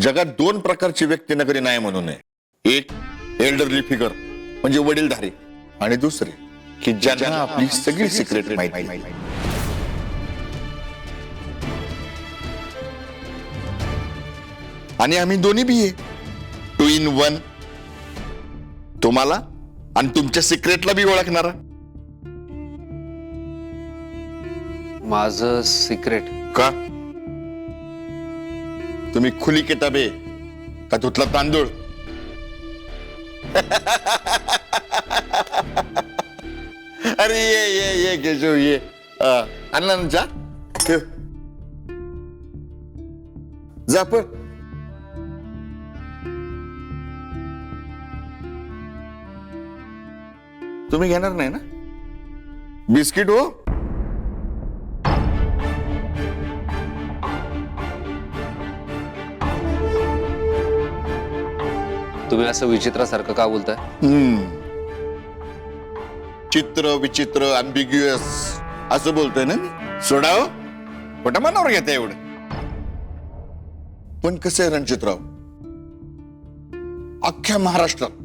जगात दोन प्रकारची व्यक्ती नगरी नाही म्हणू नये. एक एल्डरली फिगर म्हणजे वडीलधारी, आणि दुसरे की ज्यांना आपली सगळी सिक्रेट माहिती. आणि आम्ही दोन्ही बी आहे, 2 in 1. तुम्हाला आणि तुमच्या सिक्रेटला बी ओळखणारा. माझं सिक्रेट का? तुम्ही खुली किताबे का धुतला तांदूळ? अरे ये केशव ये. आणला ना चहा? ठेव. जा पण. तुम्ही घेणार नाही ना बिस्किट? हो, तुम्ही असं विचित्रासारखं का बोलताय? चित्र विचित्र अम्बिग्युअस असं बोलतोय ना मी. सोडाव खोटा मनावर घेता एवढं. पण कसं आहे रणजितराव, अख्ख्या महाराष्ट्रात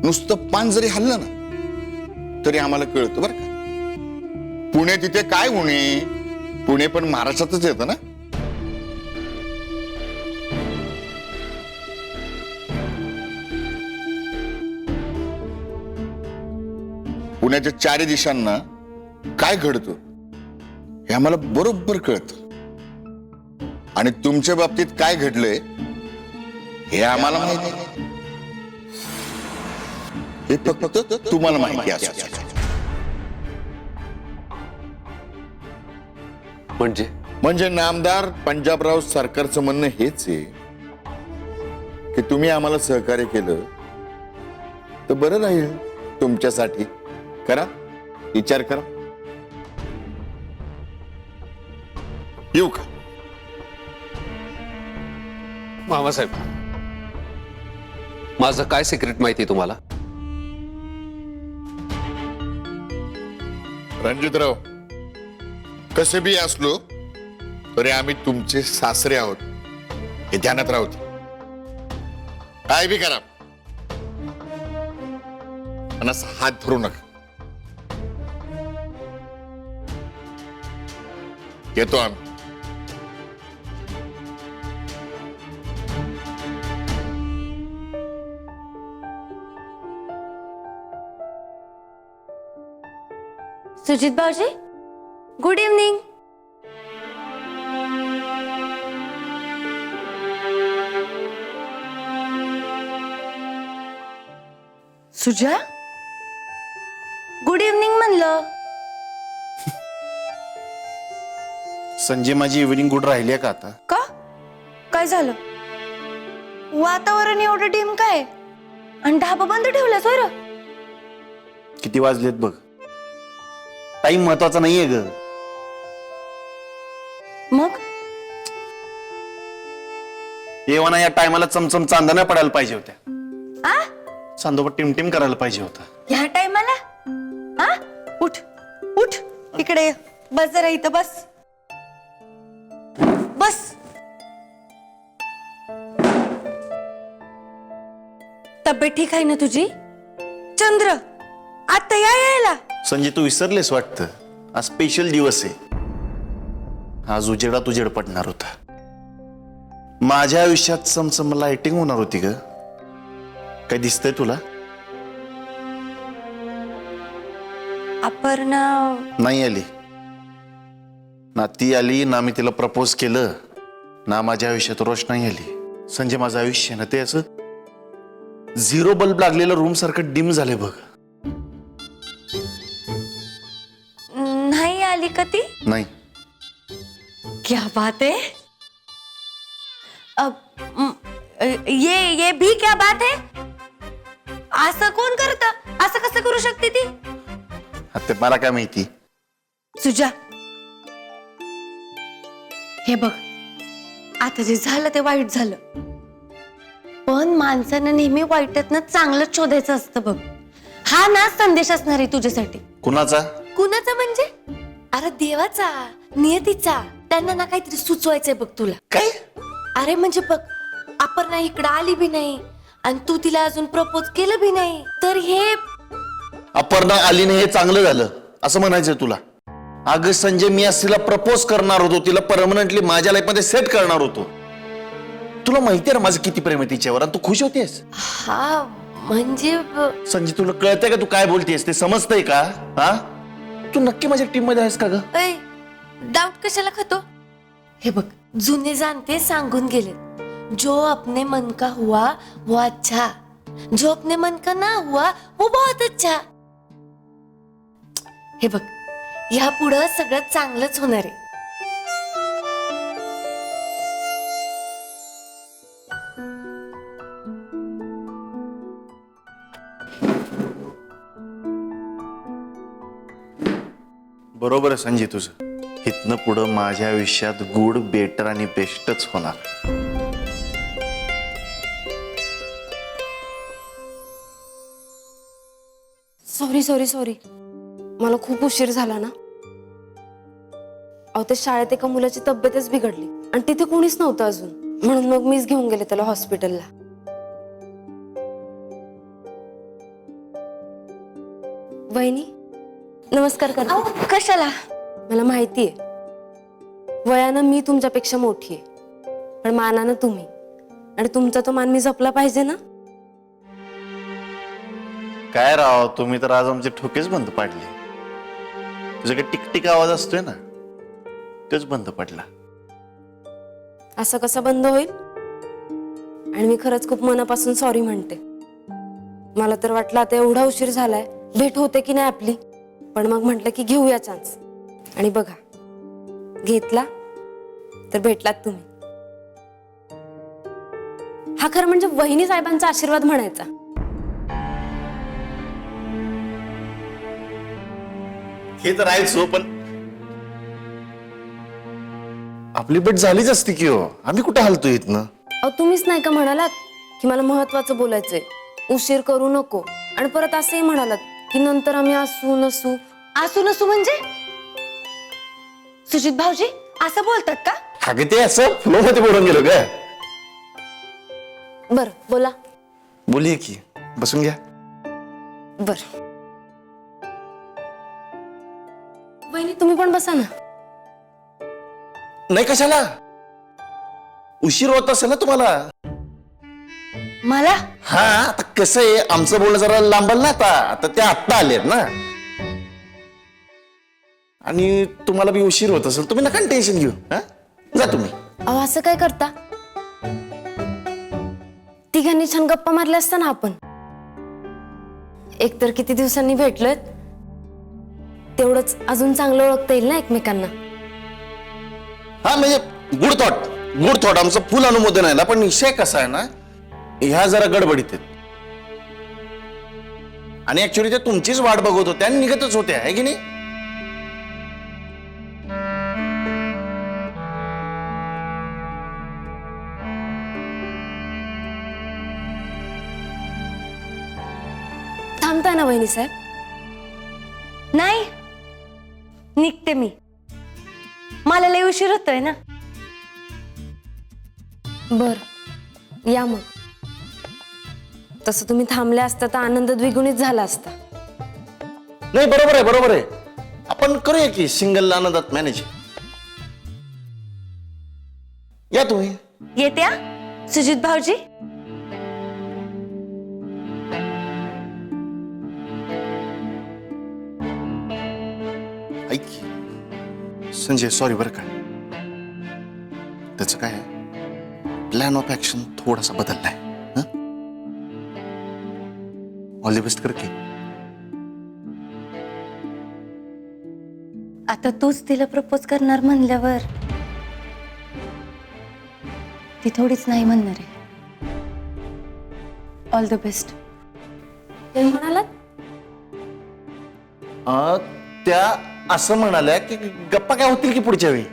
नुसतं पान जरी हल्लं ना तरी आम्हाला कळतं बरं का. पुणे तिथे काय उणे, पुणे पण महाराष्ट्रातच येतं ना. पुण्याच्या चारी दिशांना काय घडतं हे आम्हाला बरोबर कळतं. आणि तुमच्या बाबतीत काय घडलंय हे आम्हाला माहिती आहे. हे फक्त तुम्हाला माहिती असतं. म्हणजे नामदार पंजाबराव सरकारचं म्हणणं हेच आहे की तुम्ही आम्हाला सहकार्य केलं तर बरं राहील तुमच्यासाठी. करा, विचार करा. येऊ का? मामासाहेब, माझं काय सिक्रेट माहिती तुम्हाला? रणजितराव, कसे बी असलो तरी आम्ही तुमचे सासरे आहोत हे ध्यानात राहू दे. काय बी करा आणि असं हात धरू नका. येतो आम्ही. सुजित भाऊजी, good evening. Suja, good evening म्हणलं. संजय, माझी इव्हनिंग गुड राहिली का आता? का? काय झालं? वातावरण एवढं डिम काय आणि ढाबा बंद ठेवला सोयरं? किती वाजलेत बघ. टाइम महत्वाचा नाहीये ग. मग येवाना या टायमाला चमचम चांदण्या पडायला पाहिजे होत्या. आ? चांदोबा टिमटिम करायला पाहिजे होता. ह्या टायमाला? आ? उठ उठ, इकडे ये. बस जरा इथं बस. बस. तब्येत ठीक आहे ना तुझी? चंद्र, आता यायला. संजय, तू विसरलेस वाटतं. आज स्पेशल दिवस आहे. आज उजेडात उजेड पडणार होता. माझ्या आयुष्यात चमचम लाइटिंग होणार होती ग. काय दिसतंय तुला? अपर्णा नाही आली ना. ती आली ना. मी तिला प्रपोज केलं ना. माझ्या आयुष्यात रोषणाई आली. संजय, माझं आयुष्य ना ते असं झिरो बल्ब लागलेलं रूम सारखं डिम झालंय बघ. नाही आली का ती? नाही. क्या बात है. ये भी क्या बात है. असं कोण करत? असं कसं करू शकते ती? आता मला काय माहिती. सुजा, हे बघ, आता जे झालं ते वाईट झालं, पण माणसानं नेहमी वाईटातनं चांगलंच शोधायचं असतं बघ. हा ना संदेश असणार आहे तुझ्यासाठी. कुणाचा? कुणाचा म्हणजे? अरे देवाचा, नियतीचा. त्यांना ना काहीतरी सुचवायचंय बघ तुला. काय? अरे म्हणजे बघ, अपर्णा इकडं आली बी नाही आणि तू तिला अजून प्रपोज केलं बी नाही, तर हे अपर्णा आली नाही हे चांगलं झालं असं म्हणायचं तुला. अगं संजय, मी आज तिला प्रपोज करणार होतो, तिला परमनंटली माझ्या लाईफ मध्ये सेट करणार होतो. तुला माहितीये ना माझं किती प्रेम आहे तिच्यावर, आणि तू खुश होतेस. हा म्हणजे संजय, तुला कळतंय का तू काय बोलतेस? ते समजतंय का? हा, तू नक्की माझ्या टीम मध्ये आहेस का ग? डाऊट कशाला खातो? हे बघ, जुने जाणते सांगून गेले, जो अपने मन का हुआ वो अच्छा, जो अपने मन का ना हुआ वो बहुत अच्छा. हे बघ, ह्या पुढं सगळं चांगलंच होणार आहे. बरोबर आहे संजय तुझं. इथनं पुढं माझ्या आयुष्यात गुड, बेटर आणि बेस्टच होणार. सॉरी मला खूप उशीर झाला ना. अहो, ते शाळेत एका मुलाची तब्येतच बिघडली आणि तिथे कोणीच नव्हतं अजून, म्हणून मग मीच घेऊन गेले त्याला हॉस्पिटलला. वहिनी, नमस्कार करा. अहो, कशाला? मला माहितीये वयानं मी तुमच्यापेक्षा मोठी आहे, पण मानानं तुम्ही, आणि तुमचा तो मान मी जपला पाहिजे ना. काय राव, तुम्ही तर आज आमचे ठोकेच बंद पाडले. तुझा काही टिकटिक आवाज असतोय ना, तोच बंद पडला. असं कसं बंद होईल? आणि मी खरंच खूप मनापासून सॉरी म्हणते. मला तर वाटलं आता एवढा उशीर झालाय, भेट होते की नाही आपली, पण मग म्हटलं की घेऊया चान्स, आणि बघा घेतला तर भेटलात तुम्ही. हा खरं म्हणजे वहिनी साहेबांचा आशीर्वाद म्हणायचा. हे तर आहेच हो, पण आपली भेट झालीच असती की हो. आम्ही कुठे हलतो इथनं? अहो, तुम्हीच नाही का म्हणालात की मला महत्वाचं बोलायचंय, उशीर करू नको, आणि परत असंही म्हणालात की नंतर आम्ही असू नसू. असू नसू म्हणजे? सुजित भाऊजी असं बोलतात का? अगं ते असं फ्लो मध्ये बोलून गेलो ग. बर बोला. बोलिये की, बसून घ्या. बर वहिनी, तुम्ही पण बसा ना. नाही, कशाला? उशीर होत असेल ना तुम्हाला. मला हा, आता कसं आहे, आमचं बोलणं जरा लांबल ना. आता ते आत्ता आलेत ना, आणि तुम्हाला बी उशीर होत असेल. तुम्ही नका टेन्शन घेऊ. हा, जा तुम्ही. अहो, असं काय करता? तिघांनी छान गप्पा मारल्या असता ना आपण. एकतर किती दिवसांनी भेटलोय, तेवढंच अजून चांगलं ओळखता येईल ना एकमेकांना. हा, म्हणजे गुड थॉट आमचं फुल अनुमोदन आहे ना, पण विषय कसा आहे ना, ह्या जरा गडबडीत आहेत. आणि ऍक्च्युअली ते तुमचीच वाट बघत होत्या आणि निघतच होत्या, आहे की नाही? थांबताय ना वहिनी साहेब? नाही, निघते मी. मला लय उशीर होतोय ना. बर या मग. तसं तुम्ही थांबले असता तर आनंद द्विगुणित झाला असता. नाही, बरोबर आहे. आपण करूया की सिंगल आनंदात मॅनेज. या तुम्ही. येत्या सुजित भाऊजी. ऐक संजय, सॉरी बरं का. त्याचं काय आहे, प्लॅन ऑफ ऍक्शन थोडासा बदललाय. ऑल द बेस्ट कर की. आता तूच तिला प्रपोज करणार म्हणल्यावर ती थोडीच नाही म्हणणार आहे. All the best. ते म्हणालात त्या असं म्हणाल्या की गप्पा काय होतील की पुढच्या वेळी.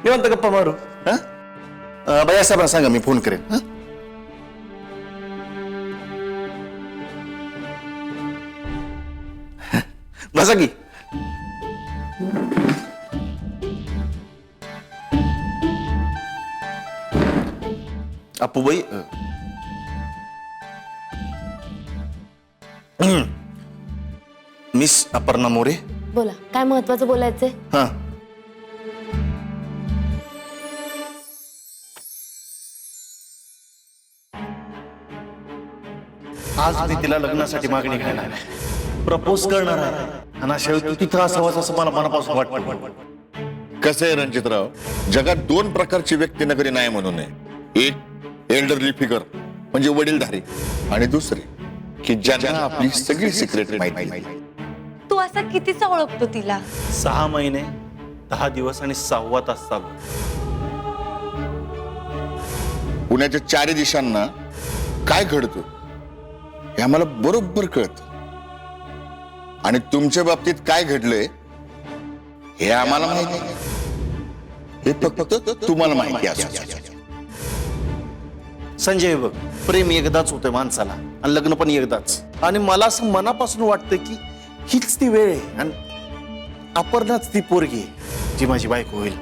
निवांत गप्पा मारू. बया साहेबांना सांगा मी फोन करेन. बसा की. अपूबाई मिस अपर्णा मोरे. बोला, काय महत्वाचं बोलायचंय? हा, आज मी तिला लग्नासाठी मागणी घालणार आहे, प्रपोज करणार आहे. आणि अशा वेळी तू तिथं असावाच असं मला मनापासून वाटतं. कसं आहे रणजितराव, जगात दोन प्रकारची व्यक्ती नगरी नाही म्हणू नये. एक एल्डरली फिगर म्हणजे वडीलधारी, आणि दुसरे की ज्यांना आपली सगळी सिक्रेट माहिती. तू असा कितीचा ओळखतो तिला? 6 महिने 10 दिवस आणि 6वा तास चालू. पुण्याच्या चारी दिशांना काय घडतं हे आम्हाला बरोबर कळतं, आणि तुमच्या बाबतीत काय घडलंय हे आम्हाला माहिती नाही. हे फक्त तुम्हाला माहिती असं. संजय बघ, प्रेम एकदाच होतंय माणसाला, आणि लग्न पण एकदाच. आणि मला असं मनापासून वाटतं की हीच ती वेळ आहे, आणि अपर्णाच ती पोरगी आहे जी माझी बायको होईल.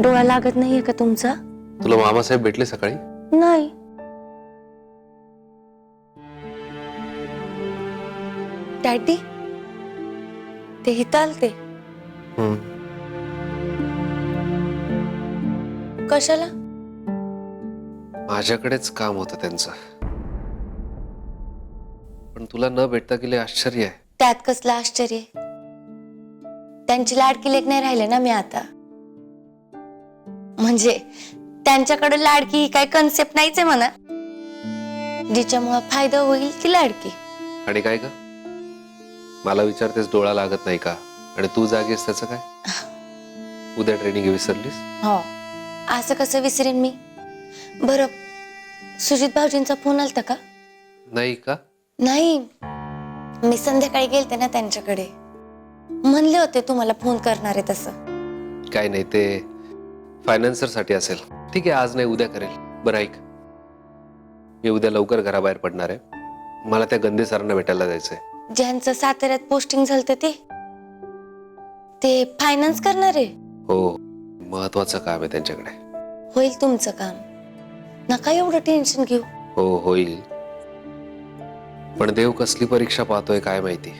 डोळा लागत नाहीये का तुमचा? तुला मामासाहेब भेटले सकाळी? नाही. डॅडी ते इथं आलते. कशाला? माझ्याकडेच काम होतं त्यांचं, पण तुला न भेटता गेले आश्चर्य आहे. त्यात कसलं आश्चर्य? त्यांची लाडकी लेक नाही राहिले ना मी आता. म्हणजे त्यांच्याकडे लाडकी ही काही कन्सेप्ट नाहीच आहे म्हणा. जिच्यामुळे फायदा होईल ती लाडकी. आणि काय का मला विचारतेस डोळा लागत नाही का, आणि तू जागेस त्याचं काय? उद्या ट्रेनिंग विसरलीस? हो, असं कसं विसरेन मी? बरं, सुजित भाऊजींचा फोन आलता का? नाही का? नाही, मी संध्याकाळी गेलते ना त्यांच्याकडे. म्हणले होते तुम्हाला फोन करणार आहे तसं. काय नाही, ते फायनान्सर साठी असेल. ठीक आहे, आज नाही उद्या करेल. बरं ऐक, मी उद्या लवकर घराबाहेर पडणार आहे. मला त्या गंदे सरांना भेटायला जायचंय. ज्यांचं साताऱ्यात पोस्टिंग झालं ते फायनान्स करणार आहे? हो, महत्वाचं काम आहे त्यांच्याकडे. होईल तुमचं काम, नका एवढं टेन्शन घेऊ. हो होईल, पण देव कसली परीक्षा पाहतोय काय माहिती.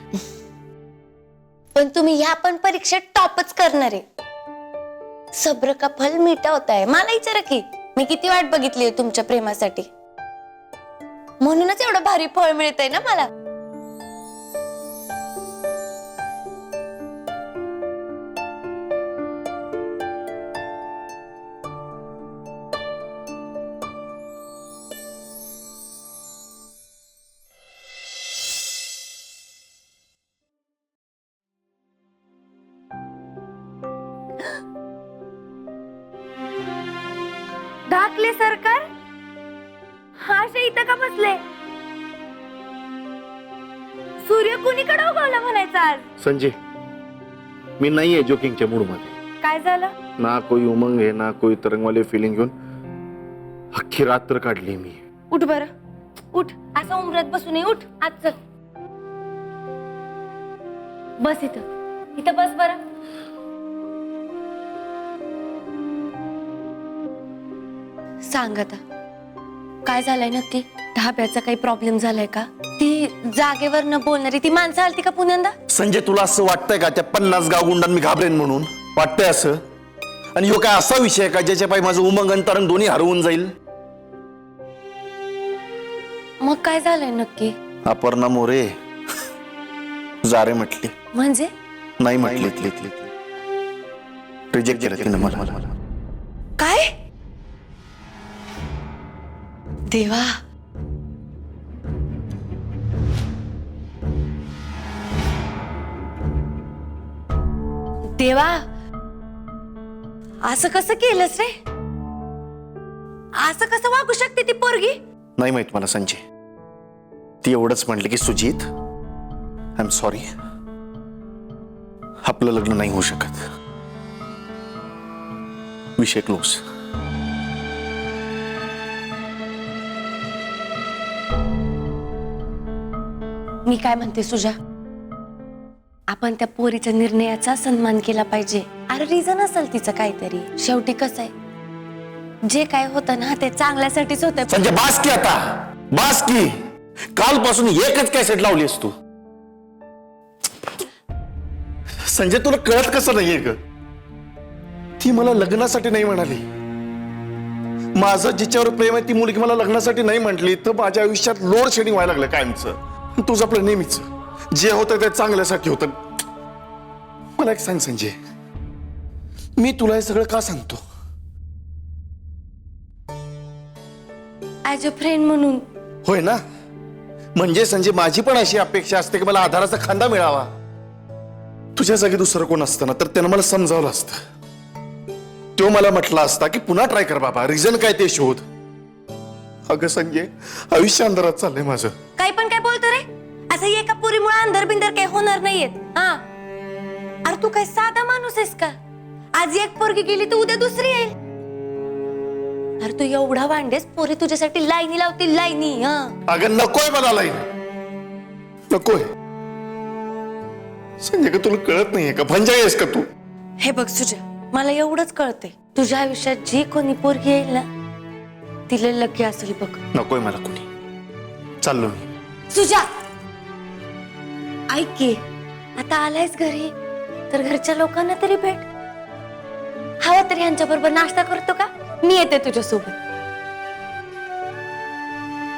पण तुम्ही ह्या पण परीक्षेत टॉपच करणार आहे. सब्र का फल मीठा होता है. मला विचारा की मी किती वाट बघितली आहे तुमच्या प्रेमासाठी, म्हणूनच एवढं भारी फळ मिळतंय ना मला. धाकले सरकार हा इथं का बसले? सूर्य कुणीकडे उगवला म्हणायचा आज? संजय, मी नाहीये जोकिंगच्या मूड मध्ये. काय झालं? ना कोई उमंग है ना कोई तरंगवाले फिलिंग घेऊन अख्खी रात्र काढली मी. उठ बर, उठ. असं उमरत बसू नये. उठ आज, चल बस इथं. इथं बस बर. सांग आता काय झालंय नक्की? ढाब्याचा काही प्रॉब्लेम झालाय का? ती जागेवर न बोलणारी ती माणसं आलती का पुण्यांदा? संजय, तुला असं वाटतंय का त्या 50 गाव गुंडांना मी घाबरेन म्हणून? वाटतंय असं? आणि ह्यो काय असा विषय का ज्याच्या पायी माझं उमंग आणि तरंग दोन्ही हरवून जाईल? मग काय झालंय नक्की? अपर्णा मोरे जारे म्हटली. म्हणजे नाही म्हटली, रिजेक्ट केलं तिनं मला. काय? देवा, देवा, असं कसं केलंस रे? असं कसं वागू शकते ती पोरगी? नाही माहित मला संजय. ती एवढंच म्हणली की सुजित, आय एम सॉरी, आपलं लग्न नाही होऊ शकत. विषय क्लोज. मी काय म्हणते सुजा, आपण त्या पोरीच्या निर्णयाचा सन्मान केला पाहिजे. अरे रिझन असेल तिचं काहीतरी. शेवटी कसं आहे, जे काय होतं ना ते चांगल्यासाठीच होतं. संजय बास की आता, बास की. कालपासून एकच कॅसेट लावलीस तू. संजय तुला कळत कसं नाहीये ग? ती मला लग्नासाठी नाही म्हणाली. माझं जिच्यावर प्रेम आहे ती मुलगी मला लग्नासाठी नाही म्हटली तर माझ्या आयुष्यात लोड शेडिंग व्हायला लागलं कायमचं. तुझं आपलं नेहमीच जे होतं ते चांगल्यासाठी होतं. मला एक सांग संजय, मी तुला हे सगळं का सांगतो? ऍज अ फ्रेंड म्हणून. होय ना? म्हणजे संजय माझी पण अशी अपेक्षा असते की मला आधाराचा खांदा मिळावा. तुझ्या जागी दुसरं कोण असतं ना तर त्यानं मला समजावलं असतं. तो मला म्हटला असता की पुन्हा ट्राय कर बाबा, रिझन काय ते शोध. अगं संजय, आयुष्य अंधारात चाललंय माझं. काही पण काय बोलतो रे? असं एका पुरीमुळे अंधार बिंदर काही होणार नाहीयेत. हा, अरे तू काय साधा माणूस आहेस का? आज एक पोरगी गेली तर उद्या दुसरी येईल. अरे तू एवढा वांडेस, पोरी तुझ्यासाठी लाईनी लावतील, लाईनी. हा, अगं नकोय मला लाईन, नकोय. संजय का तुला कळत नाहीये का? भंजा आहेस का तू? हे बघ सुजा, मला एवढंच कळतंय, तुझ्या आयुष्यात जी कोणी पोरगी येईल ना तिला लकी असेल बघ. नकोय मला कोणी. चाललो मी. सुजा ऐक की, आता आलायस घरी तर घरच्या लोकांना तरी भेट. हवा तरी यांच्या बरोबर नाश्ता करतो का? मी येते तुझ्यासोबत.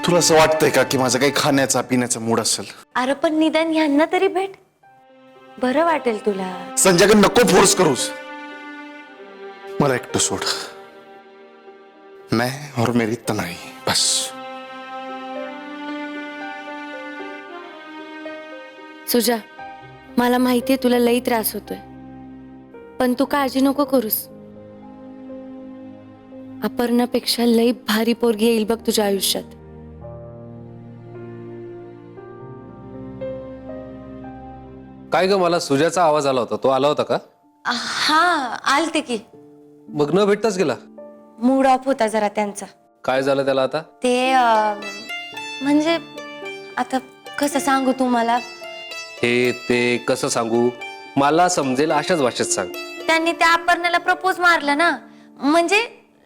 तुला असं वाटतंय का की माझं काही खाण्याचा पिण्याचा मूड असेल? अरे पण निदान ह्यांना तरी भेट, बरं वाटेल तुला. संजय का नको फोर्स करूस. मला एकटं सोड. मैं और मेरी तन्हाई बस. सुजा, मला माहितीये तुला लई त्रास होतोय, पण तू काळजी नको करूस. अपर्णापेक्षा लई भारी पोरगी येईल बघ तुझ्या आयुष्यात. काय ग, मला सुजाचा आवाज आला होता, तो आला होता का? हा, आलते की. मग न भेटताच गेला? मूड ऑफ होता जरा त्यांचा. काय झालं त्याला आता? ते म्हणजे आता कसं सांगू तुम्हाला. हे ते कसं सांगू? मला समजेल अशाच भाषेत सांग. त्यांनी त्या अपर्णाला प्रपोज मारला ना, म्हणजे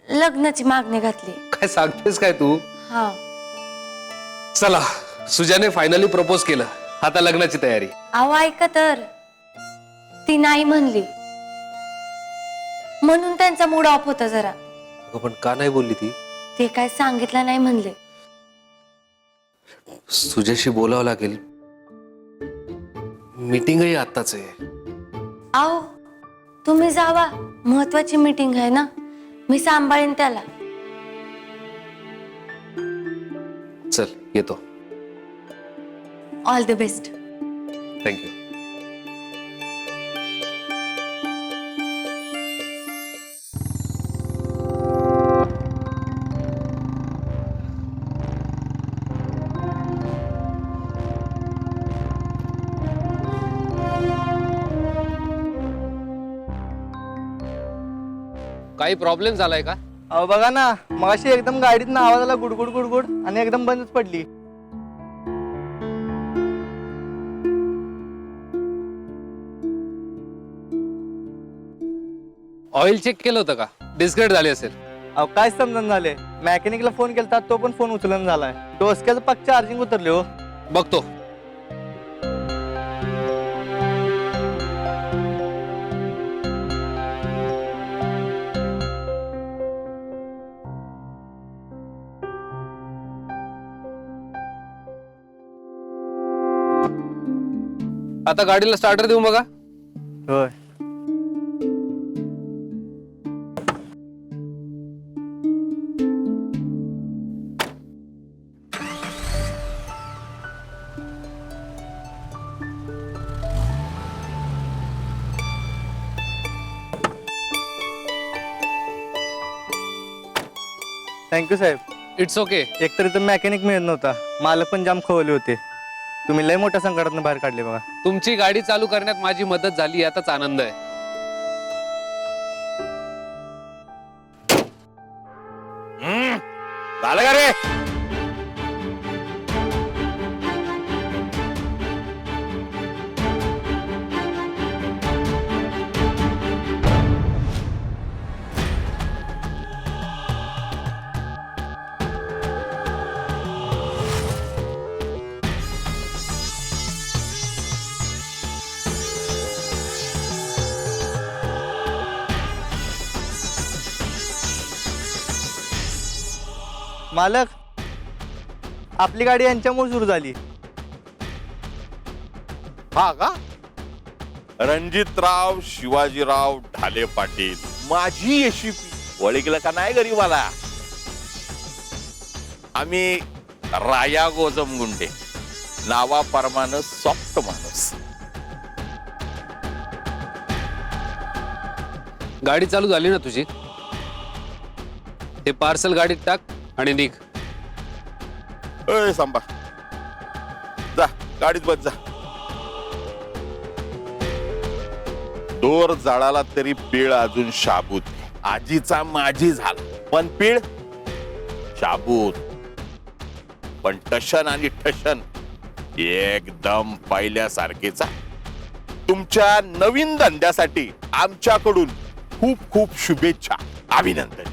लग्नाची मागणी घातली. काय सांगतेस काय तू? हा, चला, सुजाने फायनली प्रपोज केलं, आता लग्नाची तयारी. अहो ऐका तर, ती नाही म्हणली म्हणून त्यांचा मूड ऑफ होता जरा. अगं, पण का नाही बोलली ती? ते काय सांगितलं नाही म्हणले. सुजाशी बोलावं लागेल. मीटिंगही आत्ताच आहे. आओ तुम्ही जावा, महत्वाची मीटिंग आहे ना, मी सांभाळीन त्याला. चल येतो. All the best. थँक्यू. काही प्रॉब्लेम झालाय का? अहो बघा ना, मगाशी एकदम गाडीतनं आवाज आला गुडगुड गुडगुड आणि एकदम बंदच पडली. ऑइल चेक केलं होतं का? डिस्ग्रेड झाली असेल. अहो काय समजून झाले, मॅकॅनिकला फोन केला तो पण फोन उचलून झालाय. डोसक्याचं पक्क चार्जिंग उतरले हो. बघतो. आता गाडीला स्टार्टर देऊ बघा. होय. थँक्यू साहेब. It's okay. एकतर इथं मॅकॅनिक मिळत नव्हता, मालक पण जाम खवले होते. तुम्ही लय मोठ्या संकटातून बाहेर काढले बघा. तुमची गाडी चालू करण्यात माझी मदत झाली याचाच आनंद आहे. झालं का रे? मालक, आपली गाडी यांच्यामुळे सुरू झाली. हा का? रणजितराव शिवाजीराव ढाले पाटील, माझी यशस्वी ओळखलं का नाही गरीबाला? आम्ही राया गोजम गुंडे, नावाप्रमाणे सॉफ्ट माणूस. गाडी चालू झाली ना तुझी? ते पार्सल गाडीत टाक आणि निघ. अय सांबा, जा गाडीत बस जा. दोर जाळाला तरी पीळ अजून शाबूत. आजीचा माझी झाला पण पीळ शाबूत. पण टशन आणि ठशन एकदम पहिल्यासारखेचा. तुमच्या नवीन धंद्यासाठी आमच्याकडून खूप खूप शुभेच्छा, अभिनंदन.